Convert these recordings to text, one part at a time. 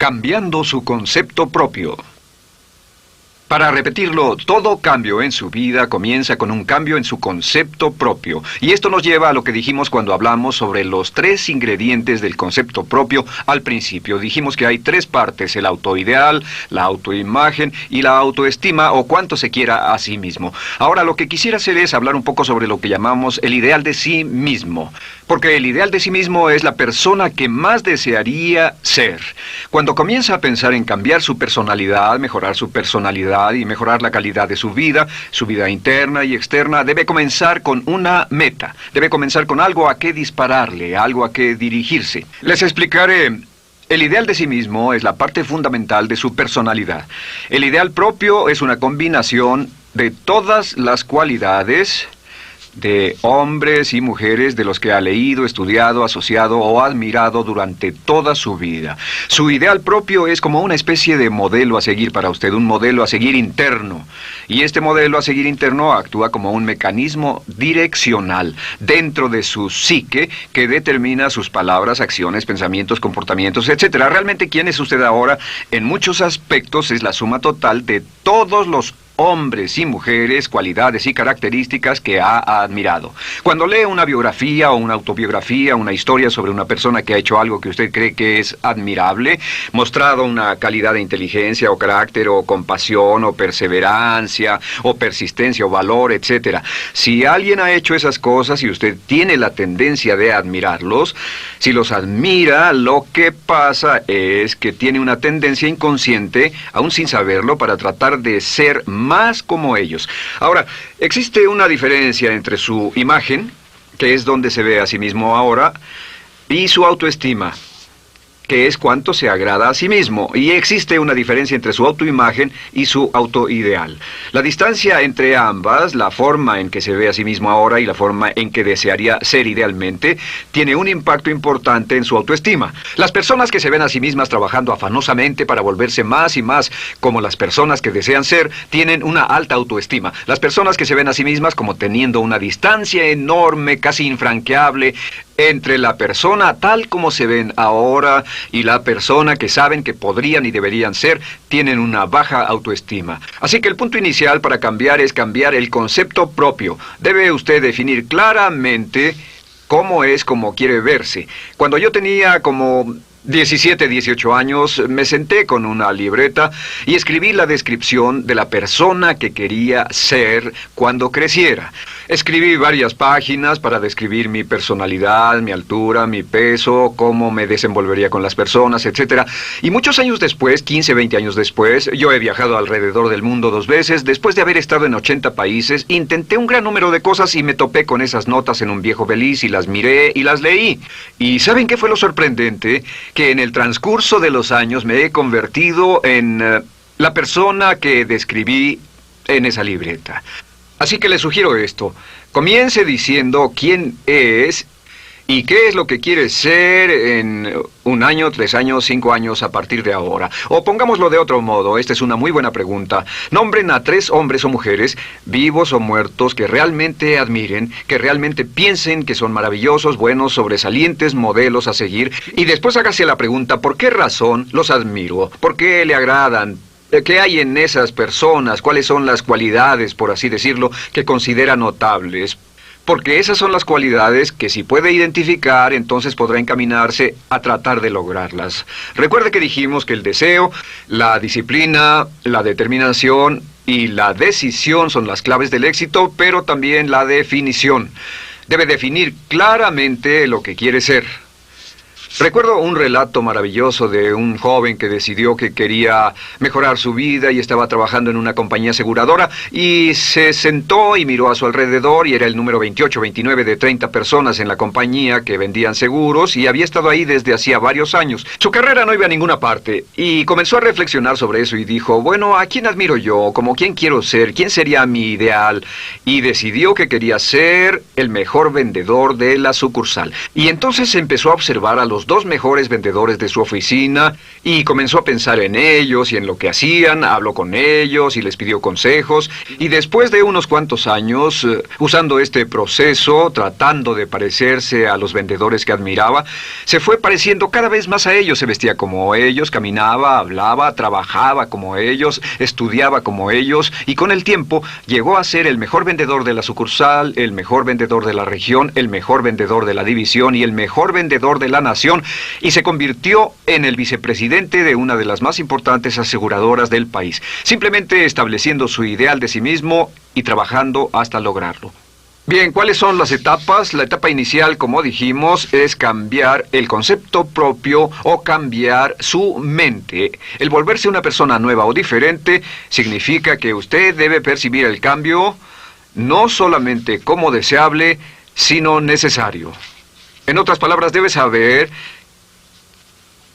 Cambiando su concepto propio. Para repetirlo, todo cambio en su vida comienza con un cambio en su concepto propio. Y esto nos lleva a lo que dijimos cuando hablamos sobre los 3 ingredientes del concepto propio al principio. Dijimos que hay 3 partes: el autoideal, la autoimagen y la autoestima, o cuánto se quiera a sí mismo. Ahora, lo que quisiera hacer es hablar un poco sobre lo que llamamos el ideal de sí mismo. Porque el ideal de sí mismo es la persona que más desearía ser. Cuando comienza a pensar en cambiar su personalidad, mejorar su personalidad, y mejorar la calidad de su vida interna y externa, debe comenzar con una meta. Debe comenzar con algo a qué dispararle, algo a qué dirigirse. Les explicaré. El ideal de sí mismo es la parte fundamental de su personalidad. El ideal propio es una combinación de todas las cualidades de hombres y mujeres de los que ha leído, estudiado, asociado o admirado durante toda su vida. Su ideal propio es como una especie de modelo a seguir para usted, un modelo a seguir interno. Y este modelo a seguir interno actúa como un mecanismo direccional dentro de su psique que determina sus palabras, acciones, pensamientos, comportamientos, etc. Realmente, ¿quién es usted ahora? En muchos aspectos es la suma total de todos los hombres y mujeres, cualidades y características que ha admirado. Cuando lee una biografía o una autobiografía, una historia sobre una persona que ha hecho algo que usted cree que es admirable, mostrado una calidad de inteligencia o carácter o compasión o perseverancia o persistencia o valor, etc. Si alguien ha hecho esas cosas y usted tiene la tendencia de admirarlos, si los admira, lo que pasa es que tiene una tendencia inconsciente, aún sin saberlo, para tratar de ser más como ellos. Ahora, existe una diferencia entre su imagen, que es donde se ve a sí mismo ahora, y su autoestima, que es cuánto se agrada a sí mismo. Y existe una diferencia entre su autoimagen y su autoideal. La distancia entre ambas, la forma en que se ve a sí mismo ahora y la forma en que desearía ser idealmente, tiene un impacto importante en su autoestima. Las personas que se ven a sí mismas trabajando afanosamente para volverse más y más como las personas que desean ser, tienen una alta autoestima. Las personas que se ven a sí mismas como teniendo una distancia enorme, casi infranqueable, entre la persona tal como se ven ahora y la persona que saben que podrían y deberían ser, tienen una baja autoestima. Así que el punto inicial para cambiar es cambiar el concepto propio. Debe usted definir claramente cómo es como quiere verse. Cuando yo tenía como 17, 18 años, me senté con una libreta y escribí la descripción de la persona que quería ser cuando creciera. Escribí varias páginas para describir mi personalidad, mi altura, mi peso, cómo me desenvolvería con las personas, etc. Y muchos años después, 15, 20 años después, yo he viajado alrededor del mundo 2 veces. Después de haber estado en 80 países, intenté un gran número de cosas y me topé con esas notas en un viejo beliz y las miré y las leí. ¿Y saben qué fue lo sorprendente? Que en el transcurso de los años me he convertido en la persona que describí en esa libreta. Así que le sugiero esto: comience diciendo quién es y qué es lo que quiere ser en 1 año, 3 años, 5 años a partir de ahora. O pongámoslo de otro modo, esta es una muy buena pregunta. Nombren a 3 hombres o mujeres, vivos o muertos, que realmente admiren, que realmente piensen que son maravillosos, buenos, sobresalientes, modelos a seguir. Y después hágase la pregunta: ¿por qué razón los admiro? ¿Por qué le agradan? ¿Qué hay en esas personas? ¿Cuáles son las cualidades, por así decirlo, que considera notables? Porque esas son las cualidades que, si puede identificar, entonces podrá encaminarse a tratar de lograrlas. Recuerde que dijimos que el deseo, la disciplina, la determinación y la decisión son las claves del éxito, pero también la definición. Debe definir claramente lo que quiere ser. Recuerdo un relato maravilloso de un joven que decidió que quería mejorar su vida y estaba trabajando en una compañía aseguradora y se sentó y miró a su alrededor y era el número 28, 29 de 30 personas en la compañía que vendían seguros y había estado ahí desde hacía varios años. Su carrera no iba a ninguna parte y comenzó a reflexionar sobre eso y dijo: bueno, ¿a quién admiro yo? ¿Como quién quiero ser? ¿Quién sería mi ideal? Y decidió que quería ser el mejor vendedor de la sucursal. Y entonces empezó a observar a los los dos mejores vendedores de su oficina y comenzó a pensar en ellos y en lo que hacían, habló con ellos y les pidió consejos. Y después de unos cuantos años, usando este proceso, tratando de parecerse a los vendedores que admiraba, se fue pareciendo cada vez más a ellos. Se vestía como ellos, caminaba, hablaba, trabajaba como ellos, estudiaba como ellos, y con el tiempo llegó a ser el mejor vendedor de la sucursal, el mejor vendedor de la región, el mejor vendedor de la división y el mejor vendedor de la nación, y se convirtió en el vicepresidente de una de las más importantes aseguradoras del país, simplemente estableciendo su ideal de sí mismo y trabajando hasta lograrlo. Bien, ¿cuáles son las etapas? La etapa inicial, como dijimos, es cambiar el concepto propio o cambiar su mente. El volverse una persona nueva o diferente significa que usted debe percibir el cambio no solamente como deseable, sino necesario. En otras palabras, debe saber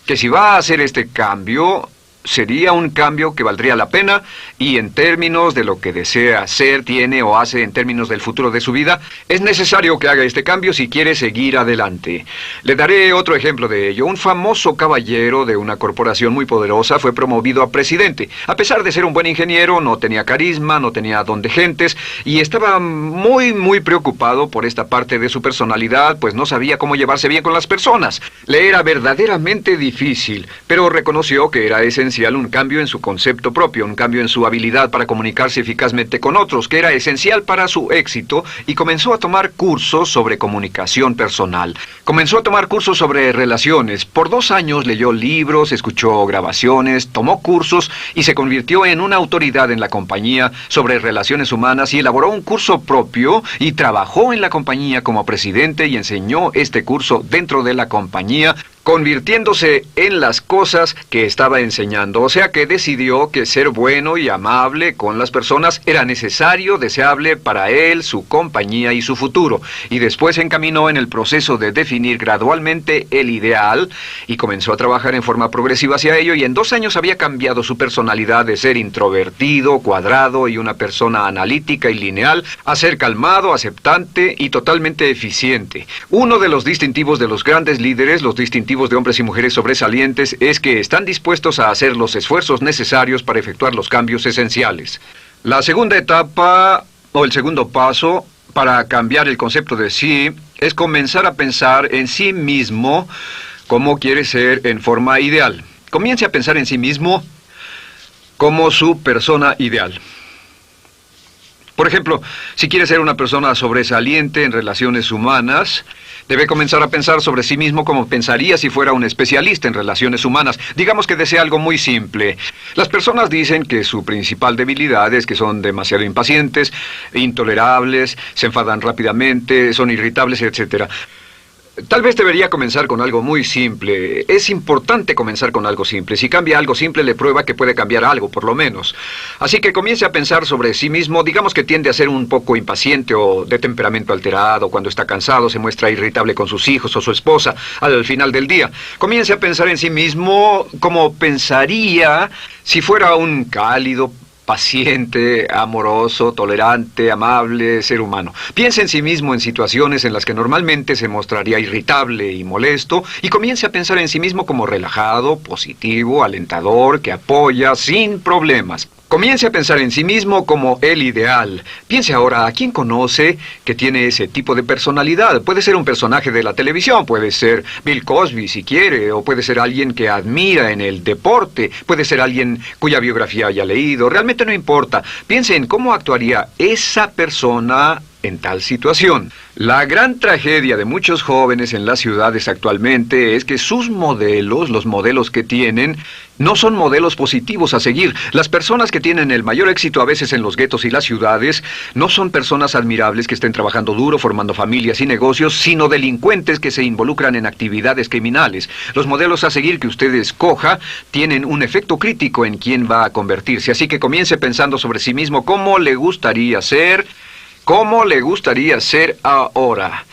que si va a hacer este cambio, sería un cambio que valdría la pena, y en términos de lo que desea hacer, tiene o hace en términos del futuro de su vida, es necesario que haga este cambio si quiere seguir adelante. Le daré otro ejemplo de ello. Un famoso caballero de una corporación muy poderosa fue promovido a presidente. A pesar de ser un buen ingeniero, no tenía carisma, no tenía don de gentes, y estaba muy preocupado por esta parte de su personalidad, pues no sabía cómo llevarse bien con las personas. Le era verdaderamente difícil, pero reconoció que era esencial un cambio en su concepto propio, un cambio en su habilidad para comunicarse eficazmente con otros, que era esencial para su éxito, y comenzó a tomar cursos sobre comunicación personal. Comenzó a tomar cursos sobre relaciones. Por 2 años leyó libros, escuchó grabaciones, tomó cursos y se convirtió en una autoridad en la compañía sobre relaciones humanas, y elaboró un curso propio y trabajó en la compañía como presidente y enseñó este curso dentro de la compañía, convirtiéndose en las cosas que estaba enseñando. O sea que decidió que ser bueno y amable con las personas era necesario, deseable para él, su compañía y su futuro. Y después se encaminó en el proceso de definir gradualmente el ideal y comenzó a trabajar en forma progresiva hacia ello, y en 2 años había cambiado su personalidad de ser introvertido, cuadrado y una persona analítica y lineal a ser calmado, aceptante y totalmente eficiente. Uno de los distintivos de los grandes líderes, los distintivos de hombres y mujeres sobresalientes, es que están dispuestos a hacer los esfuerzos necesarios para efectuar los cambios esenciales. La segunda etapa, o el segundo paso, para cambiar el concepto de sí, es comenzar a pensar en sí mismo como quiere ser en forma ideal. Comience a pensar en sí mismo como su persona ideal. Por ejemplo, si quiere ser una persona sobresaliente en relaciones humanas, debe comenzar a pensar sobre sí mismo como pensaría si fuera un especialista en relaciones humanas. Digamos que desea algo muy simple. Las personas dicen que su principal debilidad es que son demasiado impacientes, intolerables, se enfadan rápidamente, son irritables, etc. Tal vez debería comenzar con algo muy simple. Es importante comenzar con algo simple. Si cambia algo simple, le prueba que puede cambiar algo, por lo menos. Así que comience a pensar sobre sí mismo. Digamos que tiende a ser un poco impaciente o de temperamento alterado. Cuando está cansado, se muestra irritable con sus hijos o su esposa al final del día. Comience a pensar en sí mismo como pensaría si fuera un cálido, paciente, amoroso, tolerante, amable ser humano. Piense en sí mismo en situaciones en las que normalmente se mostraría irritable y molesto, y comience a pensar en sí mismo como relajado, positivo, alentador, que apoya sin problemas. Comience a pensar en sí mismo como el ideal. Piense ahora a quién conoce que tiene ese tipo de personalidad. Puede ser un personaje de la televisión, puede ser Bill Cosby si quiere, o puede ser alguien que admira en el deporte, puede ser alguien cuya biografía haya leído. Realmente no importa. Piense en cómo actuaría esa persona en tal situación. La gran tragedia de muchos jóvenes en las ciudades actualmente es que sus modelos, los modelos que tienen, no son modelos positivos a seguir. Las personas que tienen el mayor éxito a veces en los guetos y las ciudades no son personas admirables que estén trabajando duro, formando familias y negocios, sino delincuentes que se involucran en actividades criminales. Los modelos a seguir que usted escoja tienen un efecto crítico en quién va a convertirse. Así que comience pensando sobre sí mismo cómo le gustaría ser. ¿Cómo le gustaría ser ahora?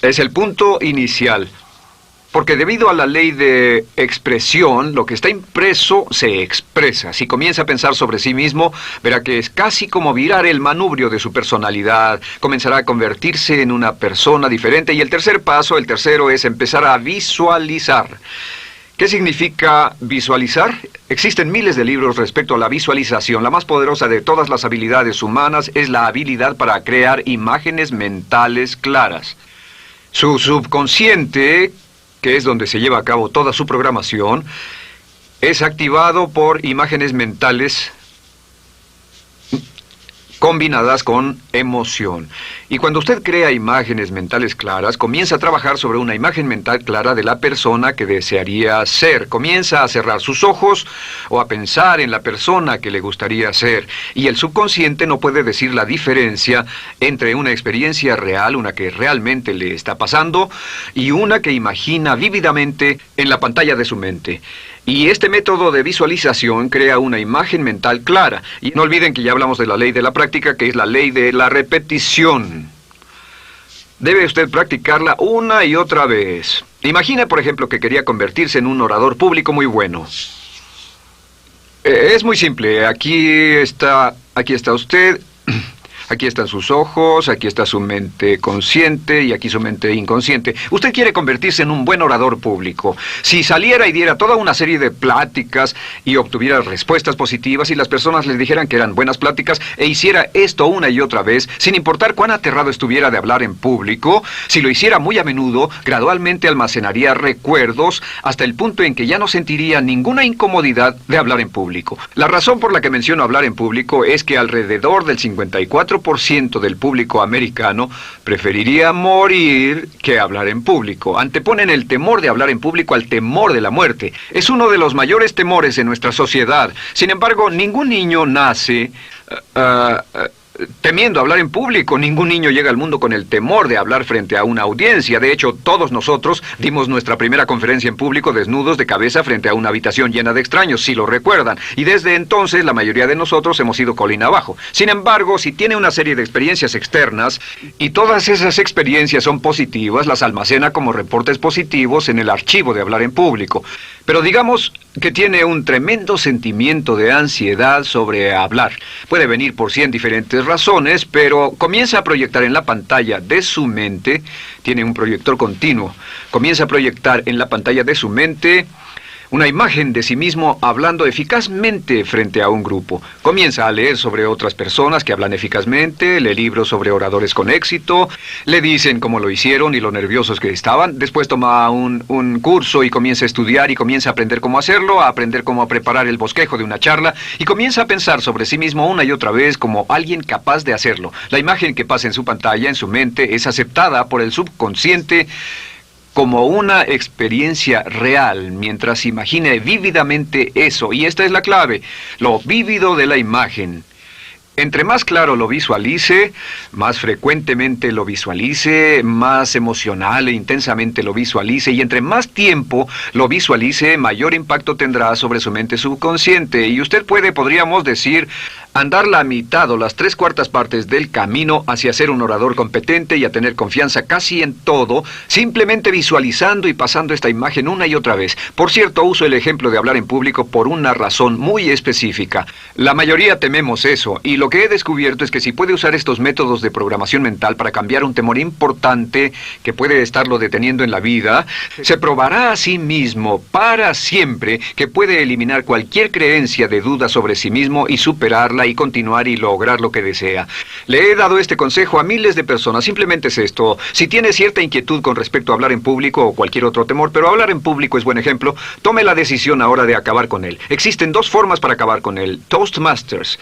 Es el punto inicial. Porque debido a la ley de expresión, lo que está impreso se expresa. Si comienza a pensar sobre sí mismo, verá que es casi como virar el manubrio de su personalidad. Comenzará a convertirse en una persona diferente. Y el tercer paso, el tercero, es empezar a visualizar. ¿Qué significa visualizar? Existen miles de libros respecto a la visualización. La más poderosa de todas las habilidades humanas es la habilidad para crear imágenes mentales claras. Su subconsciente, que es donde se lleva a cabo toda su programación, es activado por imágenes mentales combinadas con emoción. Y cuando usted crea imágenes mentales claras, comienza a trabajar sobre una imagen mental clara de la persona que desearía ser. Comienza a cerrar sus ojos o a pensar en la persona que le gustaría ser. Y el subconsciente no puede decir la diferencia entre una experiencia real, una que realmente le está pasando, y una que imagina vívidamente en la pantalla de su mente. Y este método de visualización crea una imagen mental clara. Y no olviden que ya hablamos de la ley de la práctica, que es la ley de la repetición. Debe usted practicarla una y otra vez. Imagine, por ejemplo, que quería convertirse en un orador público muy bueno. Es muy simple. Aquí está usted. Aquí están sus ojos, aquí está su mente consciente y aquí su mente inconsciente. Usted quiere convertirse en un buen orador público. Si saliera y diera toda una serie de pláticas y obtuviera respuestas positivas y las personas le dijeran que eran buenas pláticas e hiciera esto una y otra vez, sin importar cuán aterrado estuviera de hablar en público, si lo hiciera muy a menudo, gradualmente almacenaría recuerdos hasta el punto en que ya no sentiría ninguna incomodidad de hablar en público. La razón por la que menciono hablar en público es que alrededor del 54% del público americano preferiría morir que hablar en público. Anteponen el temor de hablar en público al temor de la muerte. Es uno de los mayores temores en nuestra sociedad. Sin embargo, ningún niño nace temiendo hablar en público. Ningún niño llega al mundo con el temor de hablar frente a una audiencia. De hecho, todos nosotros dimos nuestra primera conferencia en público desnudos de cabeza frente a una habitación llena de extraños, si lo recuerdan. Y desde entonces, la mayoría de nosotros hemos ido colina abajo. Sin embargo, si tiene una serie de experiencias externas, y todas esas experiencias son positivas, las almacena como reportes positivos en el archivo de hablar en público. Pero digamos que tiene un tremendo sentimiento de ansiedad sobre hablar. Puede venir por 100 diferentes razones, pero comienza a proyectar en la pantalla de su mente, tiene un proyector continuo, comienza a proyectar en la pantalla de su mente una imagen de sí mismo hablando eficazmente frente a un grupo. Comienza a leer sobre otras personas que hablan eficazmente, lee libros sobre oradores con éxito, le dicen cómo lo hicieron y lo nerviosos que estaban. Después toma un curso y comienza a estudiar y comienza a aprender cómo hacerlo, a aprender cómo preparar el bosquejo de una charla y comienza a pensar sobre sí mismo una y otra vez como alguien capaz de hacerlo. La imagen que pasa en su pantalla, en su mente, es aceptada por el subconsciente como una experiencia real, mientras imagine vívidamente eso. Y esta es la clave, lo vívido de la imagen. Entre más claro lo visualice, más frecuentemente lo visualice, más emocional e intensamente lo visualice, y entre más tiempo lo visualice, mayor impacto tendrá sobre su mente subconsciente. Y usted podríamos decir, andar la mitad o las 3/4 partes del camino hacia ser un orador competente y a tener confianza casi en todo, simplemente visualizando y pasando esta imagen una y otra vez. Por cierto, uso el ejemplo de hablar en público por una razón muy específica. La mayoría tememos eso, y lo que he descubierto es que si puede usar estos métodos de programación mental para cambiar un temor importante que puede estarlo deteniendo en la vida, se probará a sí mismo para siempre que puede eliminar cualquier creencia de duda sobre sí mismo y superarla y continuar y lograr lo que desea. Le he dado este consejo a miles de personas. Simplemente es esto: si tiene cierta inquietud con respecto a hablar en público o cualquier otro temor, pero hablar en público es buen ejemplo, tome la decisión ahora de acabar con él. Existen 2 formas para acabar con él. Toastmasters.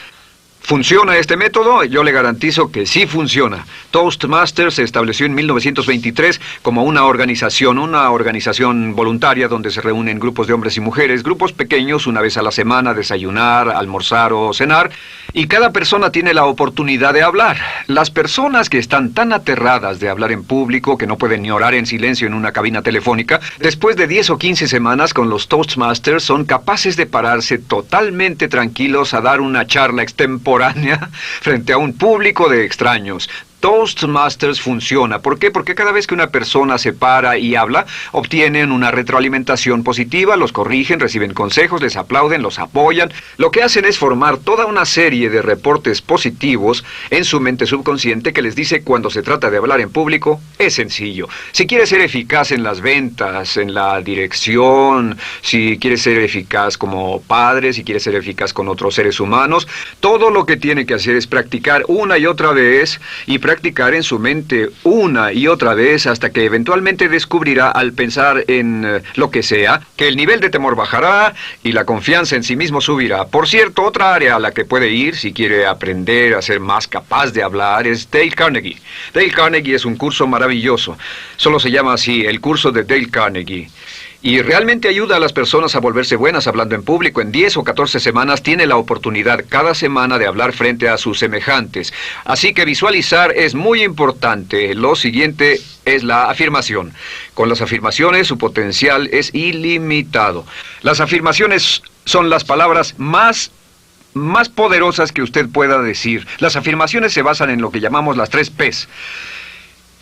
¿Funciona este método? Yo le garantizo que sí funciona. Toastmasters se estableció en 1923 como una organización voluntaria donde se reúnen grupos de hombres y mujeres, grupos pequeños, una vez a la semana, a desayunar, almorzar o cenar, y cada persona tiene la oportunidad de hablar. Las personas que están tan aterradas de hablar en público que no pueden ni orar en silencio en una cabina telefónica, después de 10 o 15 semanas con los Toastmasters son capaces de pararse totalmente tranquilos a dar una charla extemporánea frente a un público de extraños. Toastmasters funciona. ¿Por qué? Porque cada vez que una persona se para y habla, obtienen una retroalimentación positiva, los corrigen, reciben consejos, les aplauden, los apoyan. Lo que hacen es formar toda una serie de reportes positivos en su mente subconsciente que les dice cuando se trata de hablar en público, es sencillo. Si quieres ser eficaz en las ventas, en la dirección, si quieres ser eficaz como padre, si quieres ser eficaz con otros seres humanos, todo lo que tiene que hacer es practicar una y otra vez y practicar en su mente una y otra vez hasta que eventualmente descubrirá al pensar en lo que sea, que el nivel de temor bajará y la confianza en sí mismo subirá. Por cierto, otra área a la que puede ir si quiere aprender a ser más capaz de hablar es Dale Carnegie. Dale Carnegie es un curso maravilloso. Solo se llama así, el curso de Dale Carnegie. Y realmente ayuda a las personas a volverse buenas hablando en público. En 10 o 14 semanas tiene la oportunidad cada semana de hablar frente a sus semejantes. Así que visualizar es muy importante. Lo siguiente es la afirmación. Con las afirmaciones su potencial es ilimitado. Las afirmaciones son las palabras más poderosas que usted pueda decir. Las afirmaciones se basan en lo que llamamos las 3 Ps.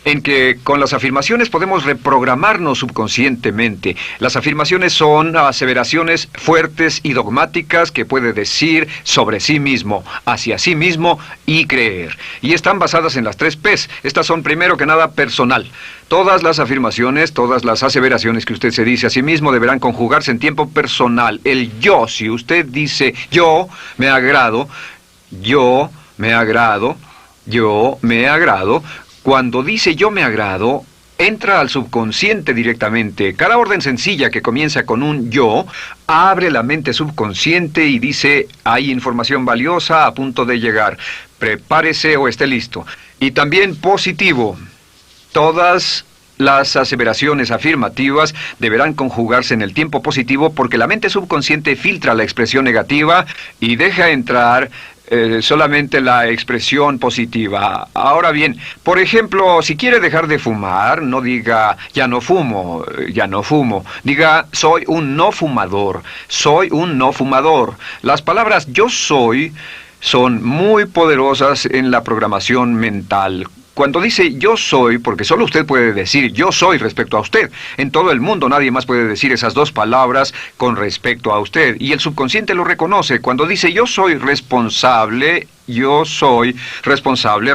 En que con las afirmaciones podemos reprogramarnos subconscientemente. Las afirmaciones son aseveraciones fuertes y dogmáticas que puede decir sobre sí mismo, hacia sí mismo y creer. Y están basadas en las 3 Ps. Estas son primero que nada personal. Todas las afirmaciones, todas las aseveraciones que usted se dice a sí mismo deberán conjugarse en tiempo personal. El yo, si usted dice yo me agrado, yo me agrado, yo me agrado. Cuando dice yo me agrado, entra al subconsciente directamente. Cada orden sencilla que comienza con un yo, abre la mente subconsciente y dice, hay información valiosa a punto de llegar. Prepárese o esté listo. Y también positivo. Todas las aseveraciones afirmativas deberán conjugarse en el tiempo positivo porque la mente subconsciente filtra la expresión negativa y deja entrar solamente la expresión positiva. Ahora bien, por ejemplo, si quiere dejar de fumar, no diga ya no fumo, ya no fumo. Diga soy un no fumador, soy un no fumador. Las palabras yo soy son muy poderosas en la programación mental. Cuando dice yo soy, porque solo usted puede decir yo soy respecto a usted. En todo el mundo nadie más puede decir esas 2 palabras con respecto a usted. Y el subconsciente lo reconoce. Cuando dice yo soy responsable,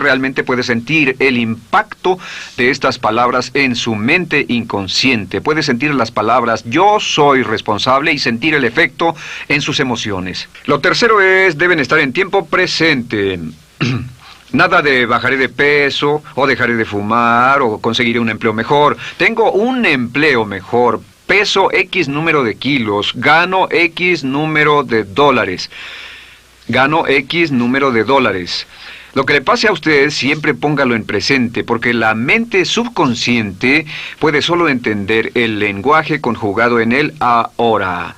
realmente puede sentir el impacto de estas palabras en su mente inconsciente. Puede sentir las palabras yo soy responsable y sentir el efecto en sus emociones. Lo tercero es, deben estar en tiempo presente. Nada de bajaré de peso, o dejaré de fumar, o conseguiré un empleo mejor. Tengo un empleo mejor, peso X número de kilos, gano X número de dólares. Gano X número de dólares. Lo que le pase a usted, siempre póngalo en presente, porque la mente subconsciente puede solo entender el lenguaje conjugado en el ahora.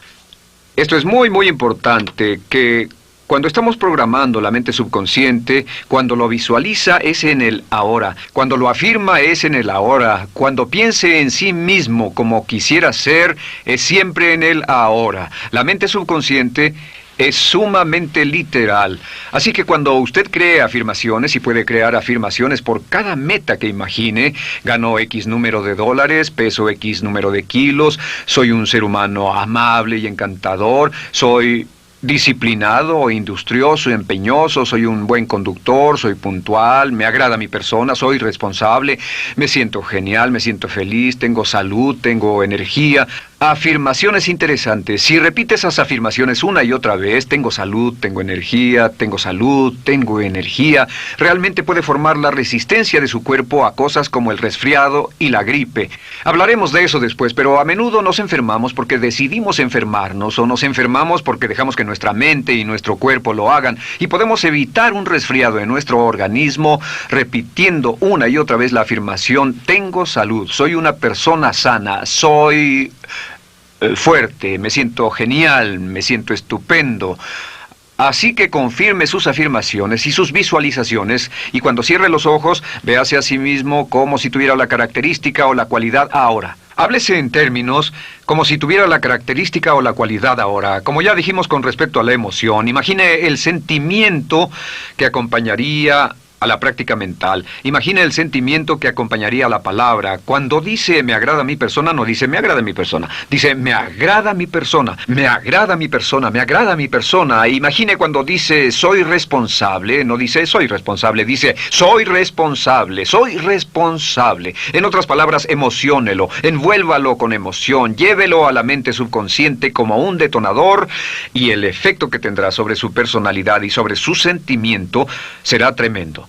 Esto es muy, muy importante, que cuando estamos programando la mente subconsciente, cuando lo visualiza es en el ahora, cuando lo afirma es en el ahora, cuando piense en sí mismo como quisiera ser, es siempre en el ahora. La mente subconsciente es sumamente literal. Así que cuando usted cree afirmaciones, y puede crear afirmaciones por cada meta que imagine, gano X número de dólares, peso X número de kilos, soy un ser humano amable y encantador, soy disciplinado, industrioso, empeñoso, soy un buen conductor, soy puntual, me agrada mi persona, soy responsable, me siento genial, me siento feliz, tengo salud, tengo energía. Afirmaciones interesantes. Si repite esas afirmaciones una y otra vez, tengo salud, tengo energía, tengo salud, tengo energía, realmente puede formar la resistencia de su cuerpo a cosas como el resfriado y la gripe. Hablaremos de eso después, pero a menudo nos enfermamos porque decidimos enfermarnos o nos enfermamos porque dejamos que nuestra mente y nuestro cuerpo lo hagan, y podemos evitar un resfriado en nuestro organismo repitiendo una y otra vez la afirmación tengo salud, soy una persona sana, soy fuerte, me siento genial, me siento estupendo. Así que confirme sus afirmaciones y sus visualizaciones, y cuando cierre los ojos, véase a sí mismo como si tuviera la característica o la cualidad ahora. Háblese en términos como si tuviera la característica o la cualidad ahora. Como ya dijimos con respecto a la emoción, imagine el sentimiento que acompañaría a la práctica mental. Imagine el sentimiento que acompañaría a la palabra. Cuando dice me agrada mi persona, no dice me agrada mi persona. Dice me agrada mi persona, me agrada mi persona, me agrada mi persona. Imagine cuando dice soy responsable, no dice soy responsable, dice soy responsable, soy responsable. En otras palabras, emociónelo, envuélvalo con emoción, llévelo a la mente subconsciente como un detonador y el efecto que tendrá sobre su personalidad y sobre su sentimiento será tremendo.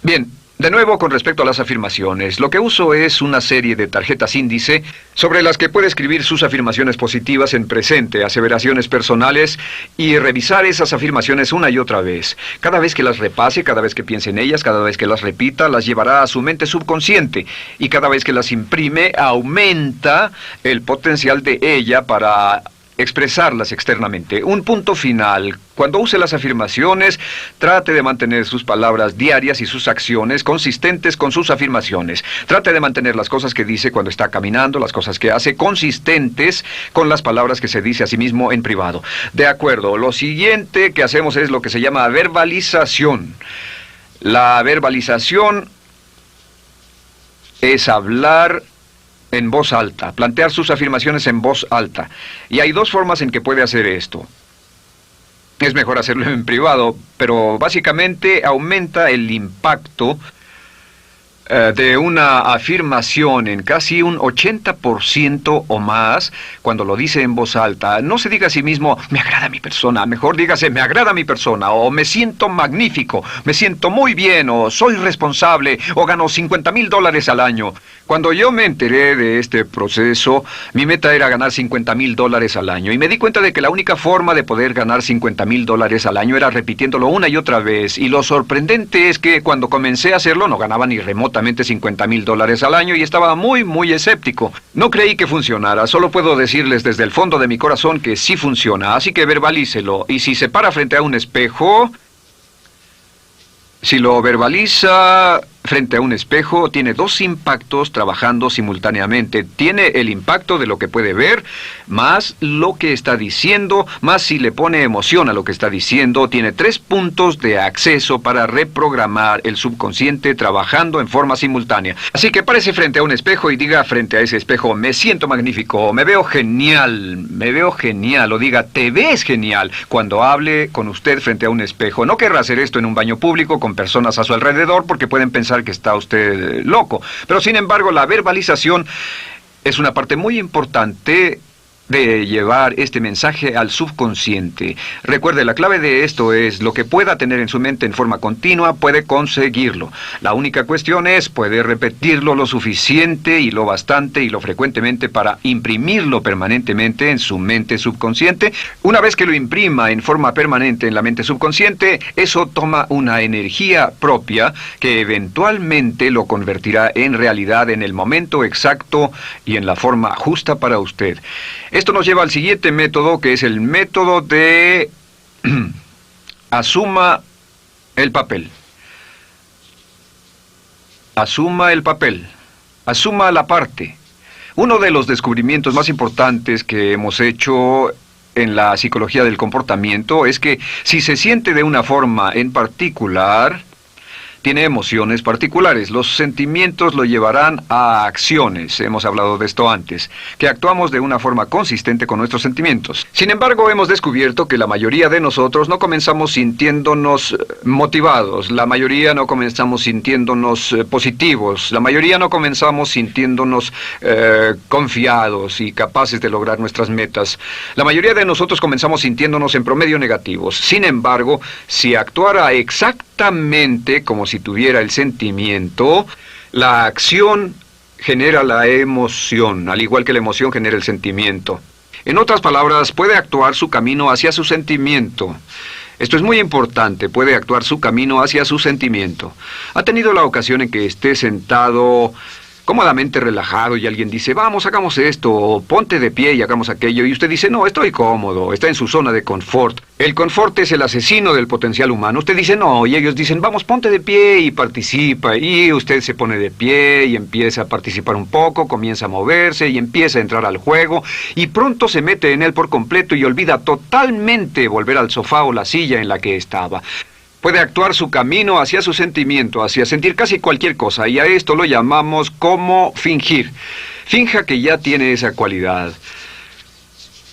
Bien, de nuevo con respecto a las afirmaciones, lo que uso es una serie de tarjetas índice sobre las que puede escribir sus afirmaciones positivas en presente, aseveraciones personales y revisar esas afirmaciones una y otra vez. Cada vez que las repase, cada vez que piense en ellas, cada vez que las repita, las llevará a su mente subconsciente y cada vez que las imprime, aumenta el potencial de ella para expresarlas externamente. Un punto final. Cuando use las afirmaciones, trate de mantener sus palabras diarias y sus acciones consistentes con sus afirmaciones. Trate de mantener las cosas que dice cuando está caminando, las cosas que hace, consistentes con las palabras que se dice a sí mismo en privado. De acuerdo, lo siguiente que hacemos es lo que se llama verbalización. La verbalización es hablar en voz alta, plantear sus afirmaciones en voz alta. Y hay dos formas en que puede hacer esto. Es mejor hacerlo en privado, pero básicamente aumenta el impacto de una afirmación en casi un 80% o más cuando lo dice en voz alta. No se diga a sí mismo, me agrada mi persona, mejor dígase, me agrada mi persona, o me siento magnífico, me siento muy bien, o soy responsable, o gano $50,000 al año. Cuando yo me enteré de este proceso, mi meta era ganar $50,000 al año, y me di cuenta de que la única forma de poder ganar $50,000 al año era repitiéndolo una y otra vez, y lo sorprendente es que cuando comencé a hacerlo no ganaba ni remotamente $50,000 al año y estaba muy escéptico. No creí que funcionara, solo puedo decirles desde el fondo de mi corazón que sí funciona, así que verbalícelo. Y si se para frente a un espejo, si lo verbaliza frente a un espejo, tiene dos impactos trabajando simultáneamente. Tiene el impacto de lo que puede ver, más lo que está diciendo, más si le pone emoción a lo que está diciendo. Tiene 3 puntos de acceso para reprogramar el subconsciente trabajando en forma simultánea. Así que párese frente a un espejo y diga frente a ese espejo, me siento magnífico, me veo genial, o diga, te ves genial, cuando hable con usted frente a un espejo. No querrá hacer esto en un baño público con personas a su alrededor porque pueden pensar que está usted loco. Pero sin embargo, la verbalización es una parte muy importante de llevar este mensaje al subconsciente. Recuerde, la clave de esto es lo que pueda tener en su mente en forma continua, puede conseguirlo. La única cuestión es, puede repetirlo lo suficiente y lo bastante y lo frecuentemente para imprimirlo permanentemente en su mente subconsciente. Una vez que lo imprima en forma permanente en la mente subconsciente, eso toma una energía propia que eventualmente lo convertirá en realidad en el momento exacto y en la forma justa para usted. Esto nos lleva al siguiente método, que es el método de asuma el papel. Asuma el papel. Asuma la parte. Uno de los descubrimientos más importantes que hemos hecho en la psicología del comportamiento es que si se siente de una forma en particular, tiene emociones particulares. Los sentimientos lo llevarán a acciones, hemos hablado de esto antes, que actuamos de una forma consistente con nuestros sentimientos. Sin embargo, hemos descubierto que la mayoría de nosotros no comenzamos sintiéndonos motivados, la mayoría no comenzamos sintiéndonos positivos, la mayoría no comenzamos sintiéndonos confiados y capaces de lograr nuestras metas. La mayoría de nosotros comenzamos sintiéndonos en promedio negativos. Sin embargo, si actuara exactamente como si tuviera el sentimiento, la acción genera la emoción, al igual que la emoción genera el sentimiento. En otras palabras, puede actuar su camino hacia su sentimiento. Esto es muy importante, puede actuar su camino hacia su sentimiento. ¿Ha tenido la ocasión en que esté sentado cómodamente relajado y alguien dice, vamos, hagamos esto, o ponte de pie y hagamos aquello, y usted dice, no, estoy cómodo, está en su zona de confort? El confort es el asesino del potencial humano. Usted dice, no, y ellos dicen, vamos, ponte de pie y participa, y usted se pone de pie y empieza a participar un poco, comienza a moverse y empieza a entrar al juego, y pronto se mete en él por completo y olvida totalmente volver al sofá o la silla en la que estaba. Puede actuar su camino hacia su sentimiento, hacia sentir casi cualquier cosa, y a esto lo llamamos como fingir. Finja que ya tiene esa cualidad.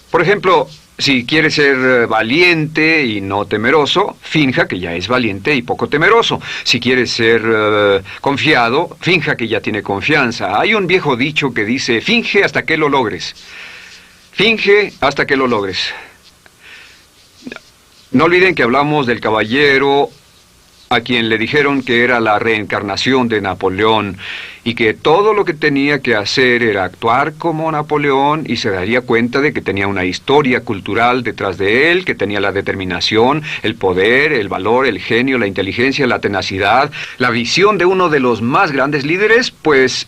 Por ejemplo, si quiere ser valiente y no temeroso, finja que ya es valiente y poco temeroso. Si quiere ser confiado, finja que ya tiene confianza. Hay un viejo dicho que dice, finge hasta que lo logres. Finge hasta que lo logres. No olviden que hablamos del caballero a quien le dijeron que era la reencarnación de Napoleón y que todo lo que tenía que hacer era actuar como Napoleón y se daría cuenta de que tenía una historia cultural detrás de él, que tenía la determinación, el poder, el valor, el genio, la inteligencia, la tenacidad, la visión de uno de los más grandes líderes. Pues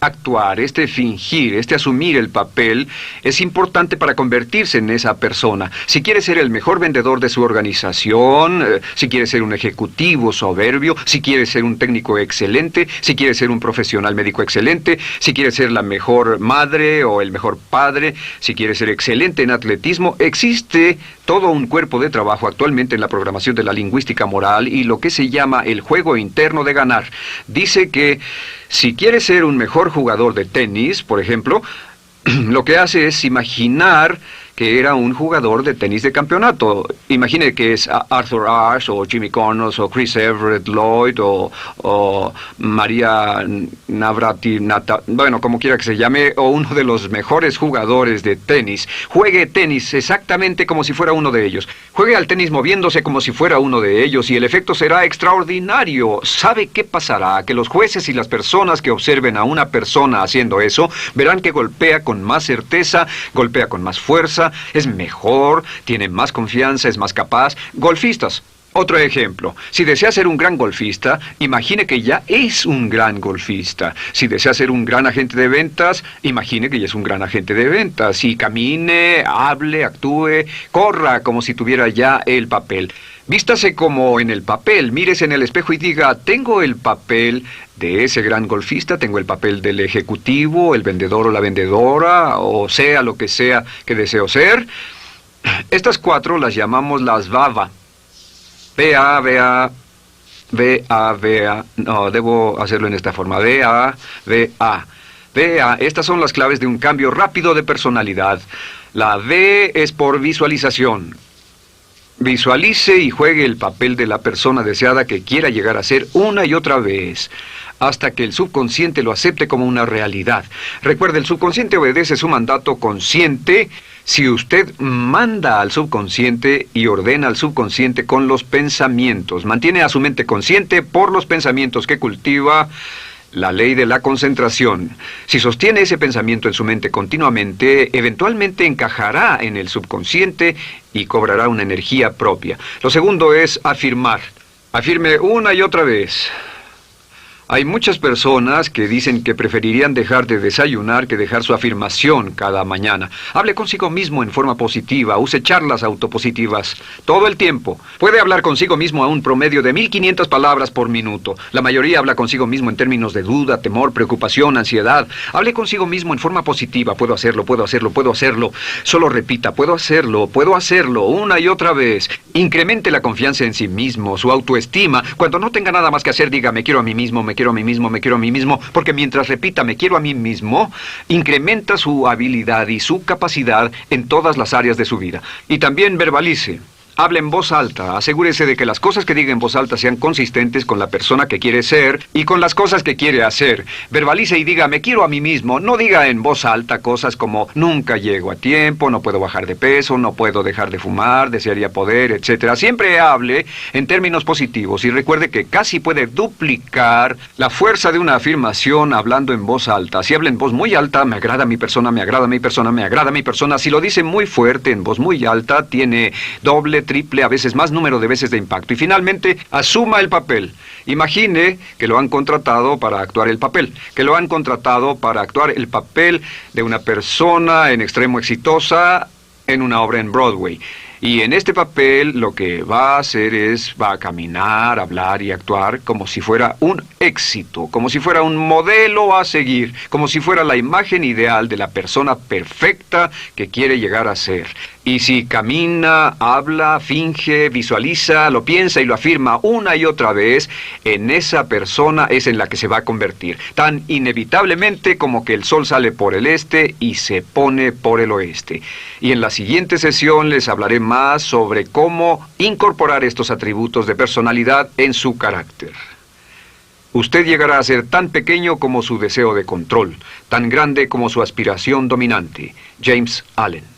actuar, fingir, asumir el papel es importante para convertirse en esa persona. Si quiere ser el mejor vendedor de su organización, si quiere ser un ejecutivo soberbio, si quiere ser un técnico excelente, si quiere ser un profesional médico excelente, si quiere ser la mejor madre o el mejor padre, si quiere ser excelente en atletismo, existe todo un cuerpo de trabajo actualmente en la programación de la lingüística moral y lo que se llama el juego interno de ganar. Dice que si quiere ser un mejor jugador de tenis, por ejemplo, lo que hace es imaginar que era un jugador de tenis de campeonato. Imagine que es Arthur Ashe, o Jimmy Connors, o Chris Everett Lloyd, o María Navratilova, bueno, como quiera que se llame, o uno de los mejores jugadores de tenis. Juegue tenis exactamente como si fuera uno de ellos. Juegue al tenis moviéndose como si fuera uno de ellos y el efecto será extraordinario. ¿Sabe qué pasará? Que los jueces y las personas que observen a una persona haciendo eso verán que golpea con más certeza, golpea con más fuerza, es mejor, tiene más confianza, es más capaz. Golfistas. Otro ejemplo. Si desea ser un gran golfista, imagine que ya es un gran golfista. Si desea ser un gran agente de ventas, imagine que ya es un gran agente de ventas. Y camine, hable, actúe, corra como si tuviera ya el papel. Vístase como en el papel, mírese en el espejo y diga, tengo el papel de ese gran golfista, tengo el papel del ejecutivo, el vendedor o la vendedora, o sea lo que sea que deseo ser. Estas 4 las llamamos las VAVA. V-A, no, debo hacerlo en esta forma, V-A. Estas son las claves de un cambio rápido de personalidad. La V es por visualización. Visualice y juegue el papel de la persona deseada que quiera llegar a ser una y otra vez, hasta que el subconsciente lo acepte como una realidad. Recuerde, el subconsciente obedece su mandato consciente si usted manda al subconsciente y ordena al subconsciente con los pensamientos. Mantiene a su mente consciente por los pensamientos que cultiva. La ley de la concentración. Si sostiene ese pensamiento en su mente continuamente, eventualmente encajará en el subconsciente y cobrará una energía propia. Lo segundo es afirmar. Afirme una y otra vez. Hay muchas personas que dicen que preferirían dejar de desayunar que dejar su afirmación cada mañana. Hable consigo mismo en forma positiva, use charlas autopositivas todo el tiempo. Puede hablar consigo mismo a un promedio de 1500 palabras por minuto. La mayoría habla consigo mismo en términos de duda, temor, preocupación, ansiedad. Hable consigo mismo en forma positiva. Puedo hacerlo, puedo hacerlo, puedo hacerlo. Solo repita, puedo hacerlo, una y otra vez. Incremente la confianza en sí mismo, su autoestima. Cuando no tenga nada más que hacer, diga, me quiero a mí mismo, me quiero a mí mismo, me quiero a mí mismo, porque mientras repita, me quiero a mí mismo, incrementa su habilidad y su capacidad en todas las áreas de su vida. Y también verbalice. Hable en voz alta, asegúrese de que las cosas que diga en voz alta sean consistentes con la persona que quiere ser y con las cosas que quiere hacer. Verbalice y diga, me quiero a mí mismo. No diga en voz alta cosas como, nunca llego a tiempo, no puedo bajar de peso, no puedo dejar de fumar, desearía poder, etc. Siempre hable en términos positivos y recuerde que casi puede duplicar la fuerza de una afirmación hablando en voz alta. Si habla en voz muy alta, me agrada mi persona, me agrada mi persona, me agrada mi persona. Si lo dice muy fuerte, en voz muy alta, tiene doble, triple, a veces más número de veces de impacto. Y finalmente, asuma el papel. Imagine que lo han contratado para actuar el papel, que lo han contratado para actuar el papel de una persona en extremo exitosa en una obra en Broadway. Y en este papel lo que va a hacer es, va a caminar, hablar y actuar como si fuera un éxito, como si fuera un modelo a seguir, como si fuera la imagen ideal de la persona perfecta que quiere llegar a ser. Y si camina, habla, finge, visualiza, lo piensa y lo afirma una y otra vez, en esa persona es en la que se va a convertir, tan inevitablemente como que el sol sale por el este y se pone por el oeste. Y en la siguiente sesión les hablaré más sobre cómo incorporar estos atributos de personalidad en su carácter. Usted llegará a ser tan pequeño como su deseo de control, tan grande como su aspiración dominante. James Allen.